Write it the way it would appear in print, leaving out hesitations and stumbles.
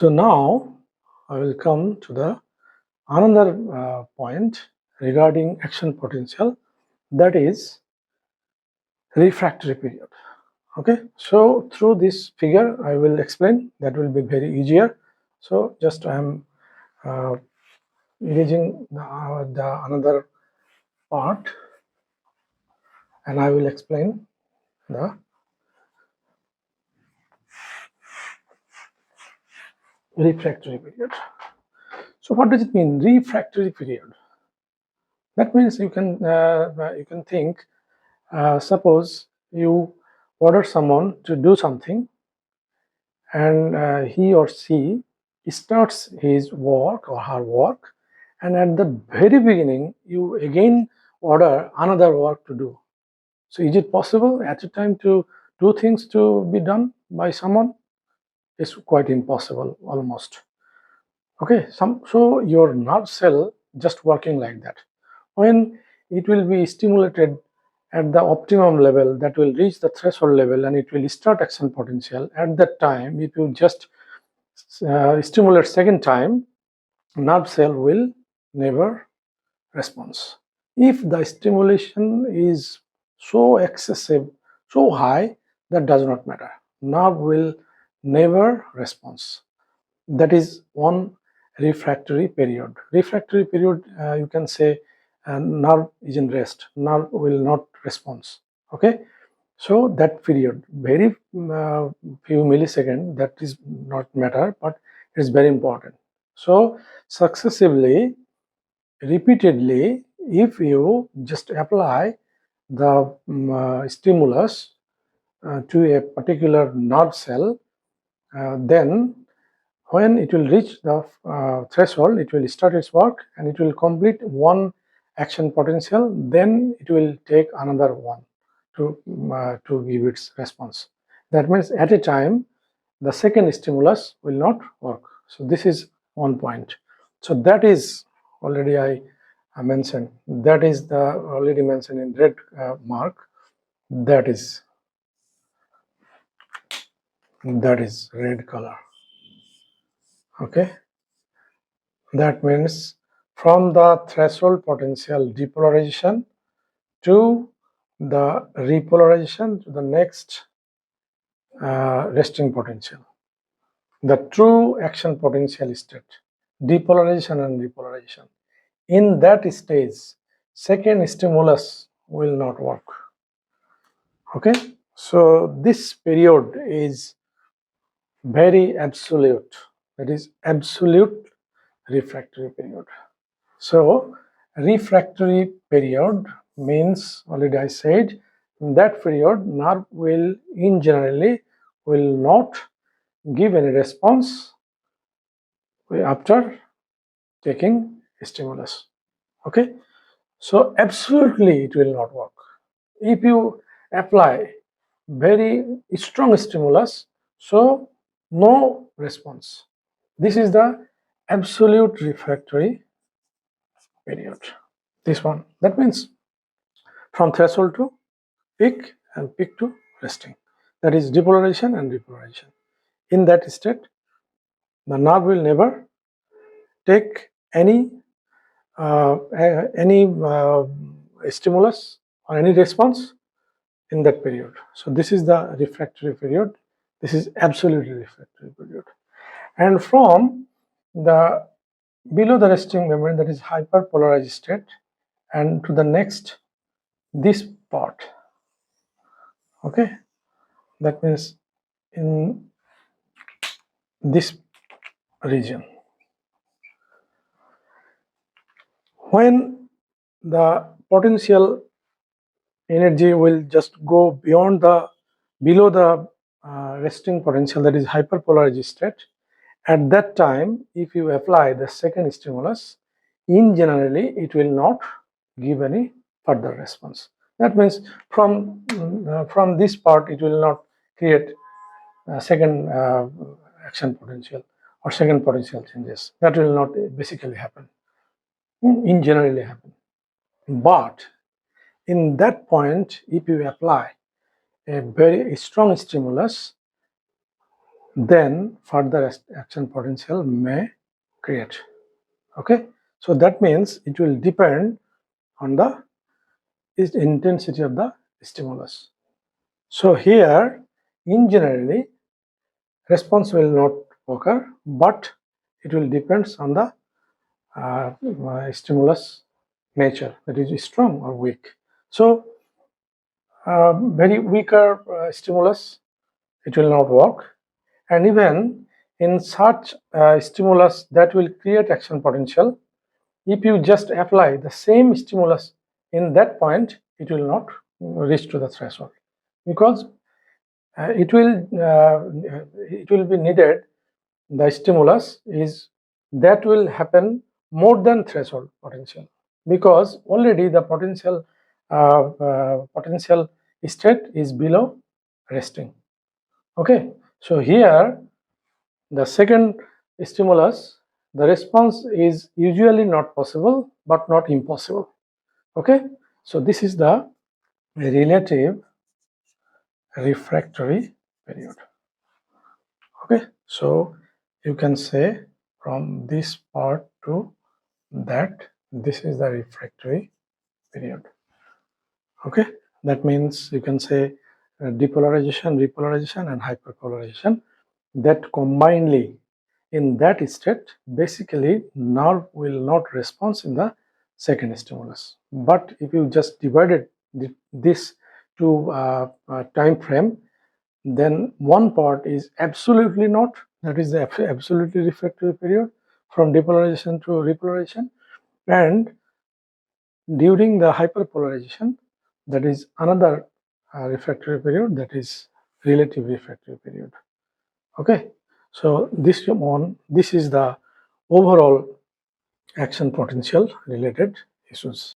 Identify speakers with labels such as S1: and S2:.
S1: So now I will come to the another point regarding action potential, that is refractory period. Okay, so through this figure I will explain, that will be very easier. So just I am erasing the another part and I will explain the refractory period. So what does it mean, refractory period? That means you can think, suppose you order someone to do something and he or she starts his work or her work, and at the very beginning you again order another work to do. So is it possible at a time to do things to be done by someone? It's quite impossible almost. Okay, so your nerve cell just working like that. When it will be stimulated at the optimum level, that will reach the threshold level and it will start action potential. At that time, if you just stimulate second time, nerve cell will never respond. If the stimulation is so excessive, so high, that does not matter. Nerve will never respond. That is one refractory period. Refractory period, you can say nerve is in rest, nerve will not respond. Okay, so that period, very few milliseconds, that is not matter, but it is very important. So successively, repeatedly, if you just apply the stimulus to a particular nerve cell, then when it will reach the threshold, it will start its work and it will complete one action potential, then it will take another one to give its response. That means at a time the second stimulus will not work. So this is one point. So that is already I mentioned, that is the already mentioned in red mark, that is red color. Okay, that means from the threshold potential depolarization to the repolarization to the next resting potential, the true action potential state, depolarization and repolarization. In that stage, second stimulus will not work. Okay, so this period is very absolute, that is absolute refractory period. So refractory period means, already I said, in that period nerve will in generally will not give any response after taking stimulus. Okay, so absolutely it will not work. If you apply very strong stimulus, so no response. This is the absolute refractory period. This one, that means from threshold to peak and peak to resting, that is depolarization and repolarization. In that state, the nerve will never take any stimulus or any response in that period. So this is the refractory period. This is absolutely refractory period. And from the below the resting membrane, that is hyperpolarized state, and to the next, this part. Okay, that means in this region, when the potential energy will just go beyond the below the resting potential, that is hyperpolarized state, at that time if you apply the second stimulus, in generally it will not give any further response. That means from this part it will not create second action potential or second potential changes. That will not basically happen, in generally happen. But in that point, if you apply a very strong stimulus, then further action potential may create. Okay, so that means it will depend on the intensity of the stimulus. So here, in generally, response will not occur, but it will depends on the stimulus nature, that is strong or weak. So very weaker stimulus, it will not work, and even in such stimulus that will create action potential, if you just apply the same stimulus in that point, it will not reach to the threshold, because it will be needed, the stimulus is that will happen more than threshold potential, because already the potential state is below resting. Okay, so here the second stimulus, the response is usually not possible but not impossible. Okay, so this is the relative refractory period. Okay, so you can say from this part to that, this is the refractory period. Okay, that means you can say depolarization, repolarization, and hyperpolarization, that combinedly in that state, basically nerve will not respond in the second stimulus. But if you just divided this to time frame, then one part is absolutely not, that is the absolutely refractory period from depolarization to repolarization, and during the hyperpolarization, that is another refractory period, that is relative refractory period. Okay, so this is the overall action potential related issues.